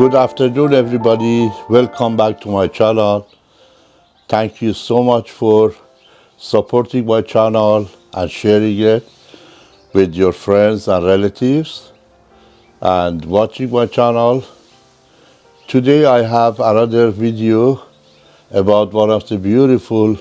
Good afternoon, everybody. Welcome back to my channel. Thank you so much for supporting my channel and sharing it with your friends and relatives and watching my channel. Today I have another video about one of the beautiful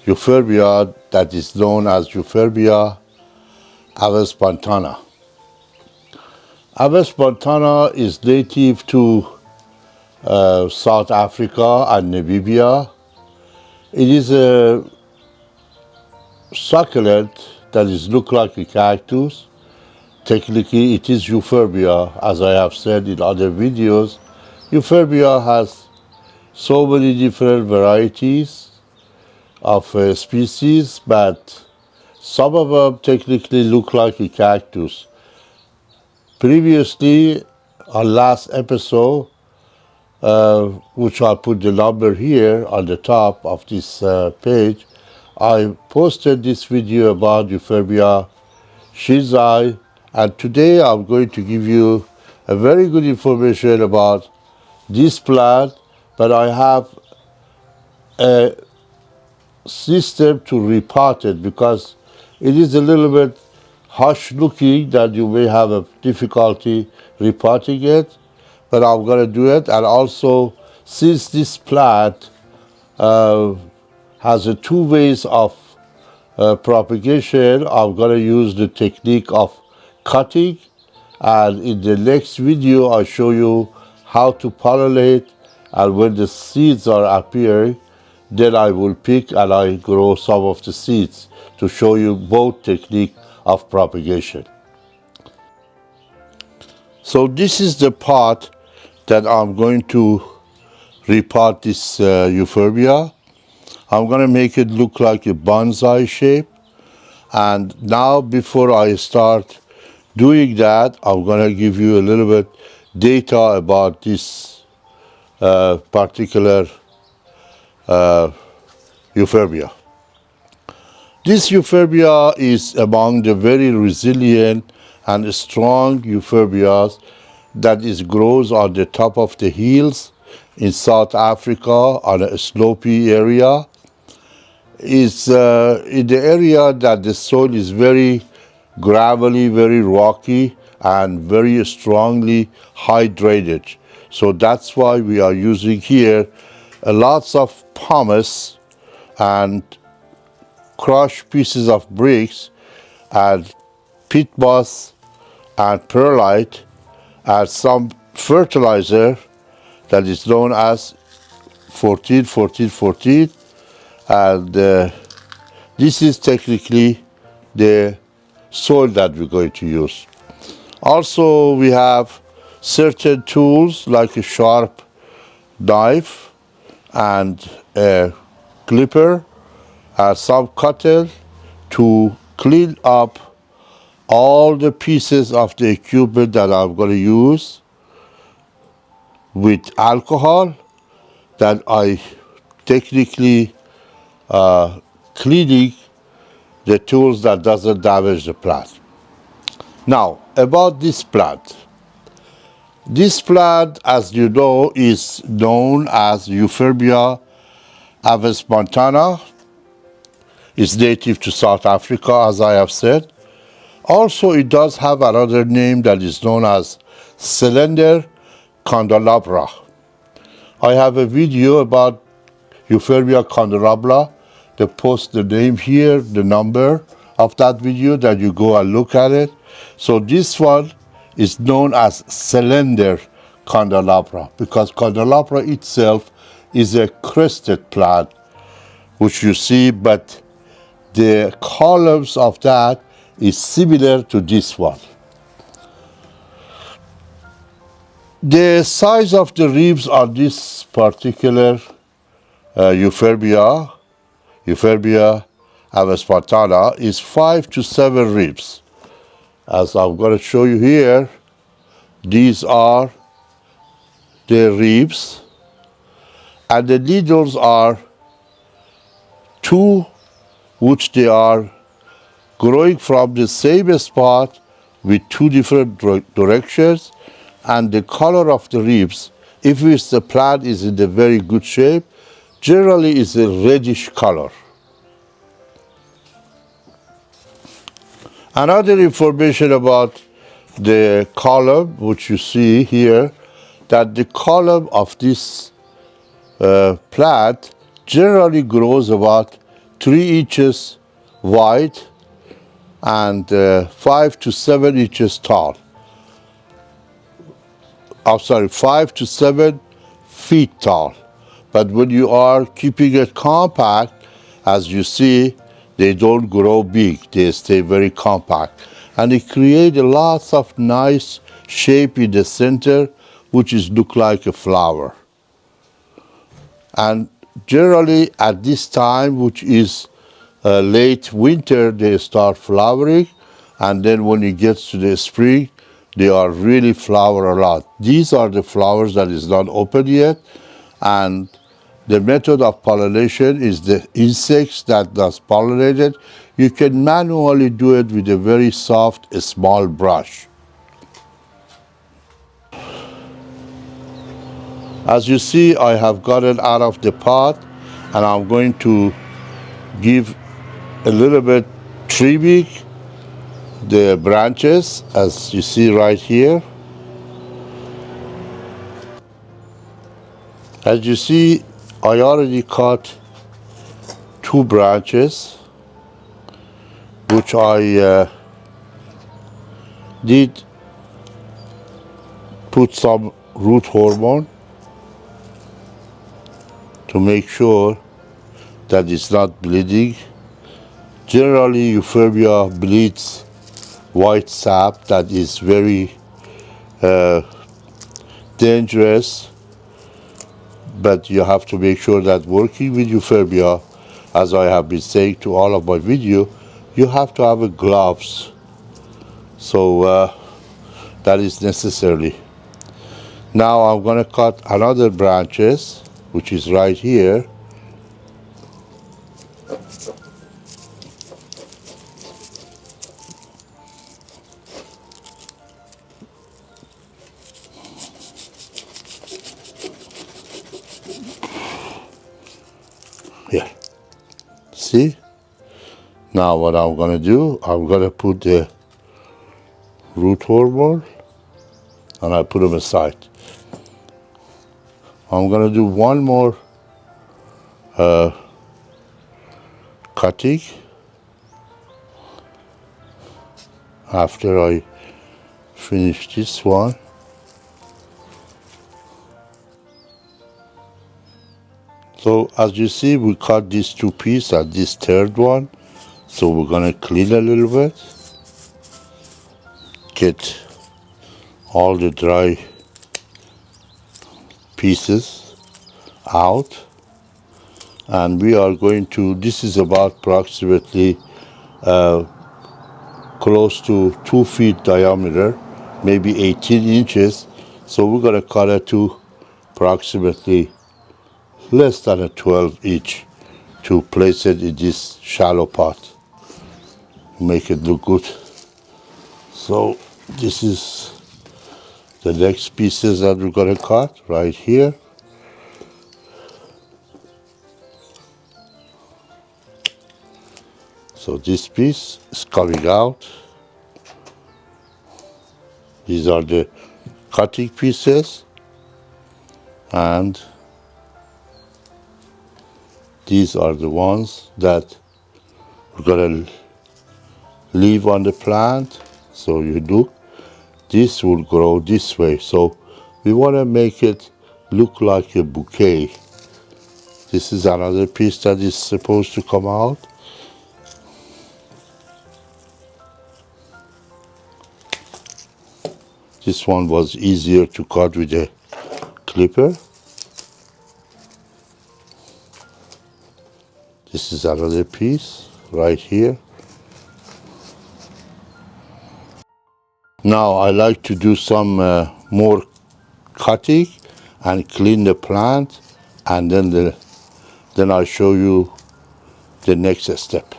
Euphorbia that is known as Euphorbia avasmontana. Avasmontana is native to South Africa and Namibia. It is a succulent that is look like a cactus. Technically, it is Euphorbia, as I have said in other videos. Euphorbia has so many different varieties of species, but some of them technically look like a cactus. Previously, our last episode, which I'll put the number here on the top of this page, I posted this video about Euphorbia shizai, and today I'm going to give you a very good information about this plant, but I have a system to repot it because it is a little bit harsh looking that you may have a difficulty repotting it, but I'm going to do it. And also, since this plant has two ways of propagation, I'm going to use the technique of cutting, and in the next video I'll show you how to pollinate, and when the seeds are appearing, then I will pick and I grow some of the seeds to show you both technique of propagation. So this is the pot that I'm going to repot this Euphorbia. I'm going to make it look like a bonsai shape. And now before I start doing that, I'm going to give you a little bit data about this particular Euphorbia. This Euphorbia is among the very resilient and strong Euphorbias that grows on the top of the hills in South Africa on a slopey area. Is in the area that the soil is very gravelly, very rocky, and very strongly high drainage. So that's why we are using here lots of pumice and crushed pieces of bricks and peat moss and perlite and some fertilizer that is known as 14-14-14, and this is technically the soil that we're going to use. Also, we have certain tools like a sharp knife and a clipper and some cutter to clean up all the pieces of the equipment that I'm going to use with alcohol, that I technically cleaning the tools that doesn't damage the plant. Now, about this plant. This plant, as you know, is known as Euphorbia avasmontana. It's native to South Africa, as I have said. Also, it does have another name that is known as Cylinder candelabra. I have a video about Euphorbia candelabra. They post the name here, the number of that video, that you go and look at it. So this one is known as Cylinder candelabra because candelabra itself is a crested plant, which you see, but the columns of that is similar to this one. The size of the ribs on this particular Euphorbia avasmontana is 5 to 7 ribs. As I'm going to show you here, these are the ribs, and the needles are 2, which they are growing from the same spot with 2 different directions, and the color of the leaves, if it's the plant is in a very good shape, generally is a reddish color. Another information about the column, which you see here, that the column of this plant generally grows about 3 inches wide and 5 to 7 inches tall. I'm sorry, 5 to 7 feet tall. But when you are keeping it compact, as you see, they don't grow big. They stay very compact. And it creates lots of nice shape in the center, which is look like a flower. And generally at this time, which is late winter, they start flowering. And then when it gets to the spring, they are really flower a lot. These are the flowers that is not open yet. And the method of pollination is the insects that does pollinate it. You can manually do it with a very soft, small brush. As you see, I have got it out of the pot, and I'm going to give a little bit trimming the branches, as you see right here. As you see, I already cut 2 branches, which I did put some root hormone to make sure that it's not bleeding. Generally, Euphorbia bleeds white sap that is very dangerous, but you have to make sure that working with Euphorbia, as I have been saying to all of my video, you have to have a gloves. So that is necessary. Now I'm going to cut another branches, which is right here. Here. See? Now what I'm going to do, I'm going to put the root hormone and I put them aside. I'm going to do one more cutting after I finish this one. So as you see, we cut these 2 pieces and this third one. So we're going to clean a little bit, get all the dry pieces out, and we are going to, this is about approximately close to 2 feet diameter, maybe 18 inches. So we're going to cut it to approximately less than a 12 inch to place it in this shallow pot, make it look good. So this is the next pieces that we're going to cut right here. So this piece is coming out. These are the cutting pieces, and these are the ones that we're going to leave on the plant. So you look, this will grow this way. So we want to make it look like a bouquet. This is another piece that is supposed to come out. This one was easier to cut with a clipper. This is another piece right here. Now I like to do some more cutting and clean the plant, and then I'll show you the next step.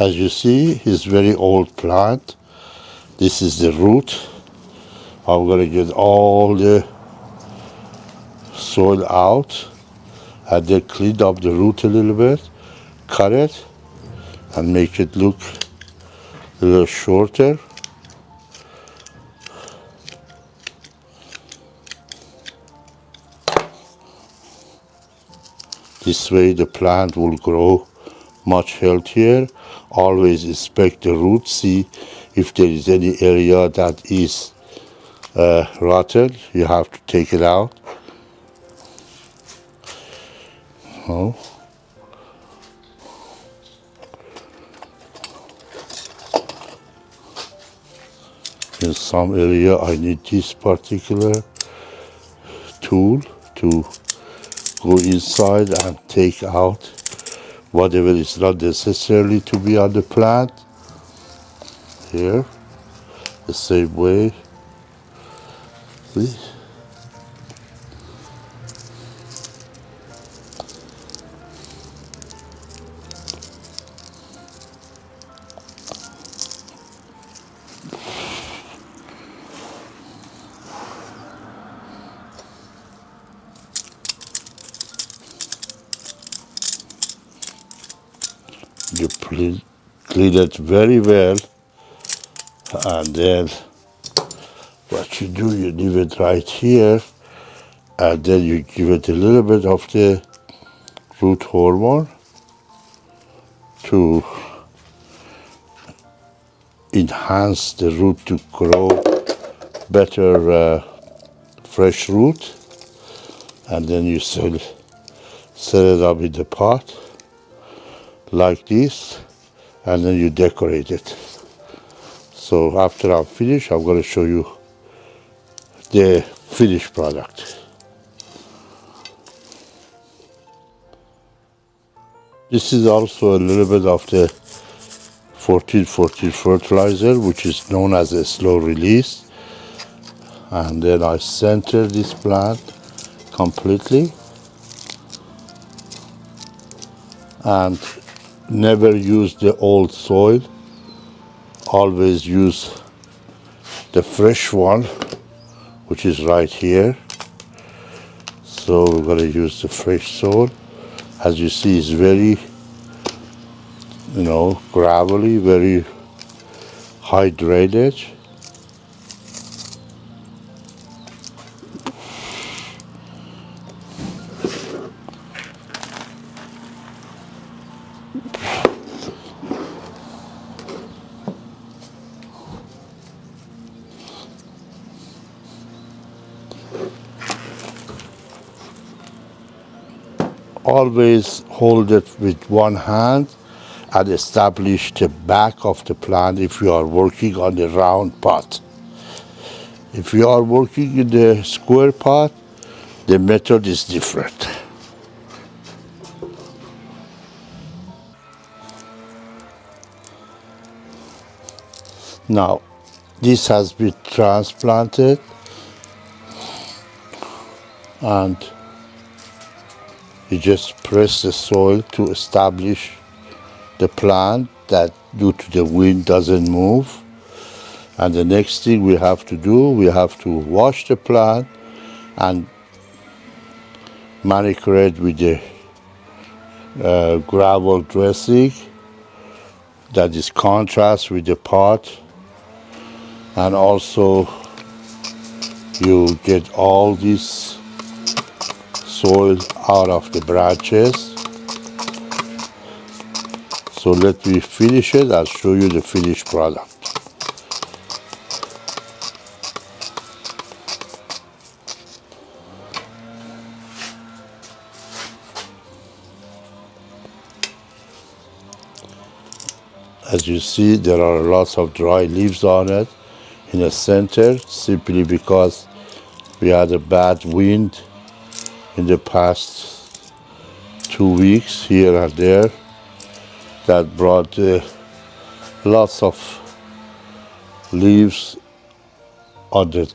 As you see, it's very old plant. This is the root. I'm gonna get all the soil out and then clean up the root a little bit, cut it, and make it look a little shorter. This way the plant will grow much healthier. Always inspect the root, see if there is any area that is rotten. You have to take it out. Oh. In some area I need this particular tool to go inside and take out whatever is not necessarily to be on the plant. Here, the same way. See? You clean it very well, and then what you do, you leave it right here, and then you give it a little bit of the root hormone to enhance the root to grow better fresh root, and then you set it up in the pot like this, and then you decorate it. So after I'm finished, I'm going to show you the finished product. This is also a little bit of the 14-14 fertilizer, which is known as a slow release. And then I center this plant completely, and never use the old soil. Always use the fresh one, which is right here. So we're going to use the fresh soil. As you see, it's very, gravelly, very high drainage. Always hold it with one hand and establish the back of the plant if you are working on the round pot. If you are working in the square pot, the method is different. Now, this has been transplanted, and you just press the soil to establish the plant that due to the wind doesn't move. And the next thing we have to do, we have to wash the plant and manicure it with the gravel dressing that is contrast with the pot. And also you get all this soil out of the branches. So let me finish it. I'll show you the finished product. As you see, there are lots of dry leaves on it in the center, simply because we had a bad wind in the past 2 weeks here and there that brought lots of leaves on the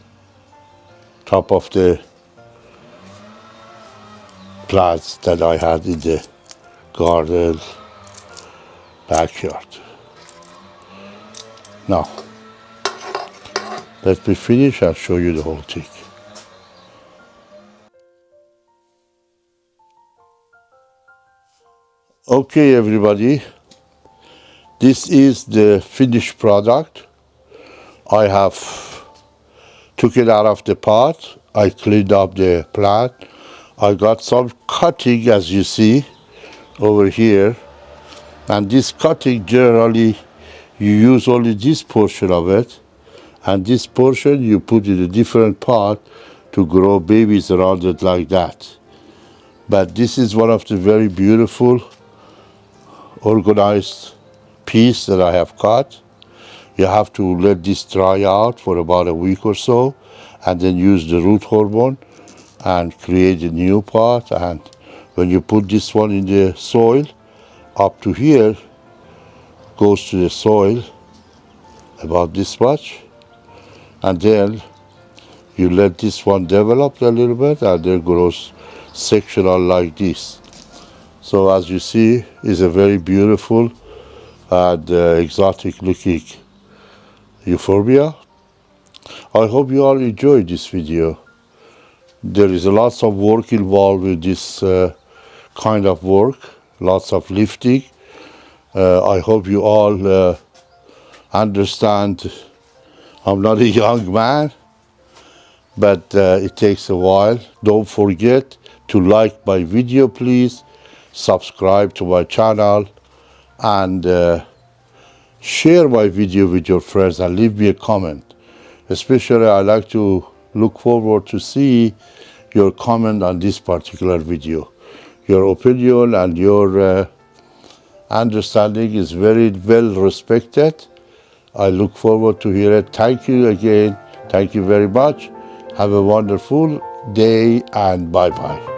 top of the plants that I had in the garden backyard. Now, let me finish and show you the whole thing. Okay, everybody, this is the finished product. I have took it out of the pot. I cleaned up the plant. I got some cutting, as you see over here. And this cutting, generally, you use only this portion of it. And this portion, you put in a different pot to grow babies around it like that. But this is one of the very beautiful, organized piece that I have cut. You have to let this dry out for about a week or so, and then use the root hormone and create a new pot. And when you put this one in the soil, up to here goes to the soil about this much, and then you let this one develop a little bit, and then grows sectional like this. So as you see, it's a very beautiful and exotic looking Euphorbia. I hope you all enjoyed this video. There is lots of work involved with this kind of work, lots of lifting. I hope you all understand I'm not a young man, but it takes a while. Don't forget to like my video, please. Subscribe to my channel, and share my video with your friends, and leave me a comment. Especially, I like to look forward to see your comment on this particular video. Your opinion and your understanding is very well respected. I look forward to hear it. Thank you again. Thank you very much. Have a wonderful day, and bye-bye.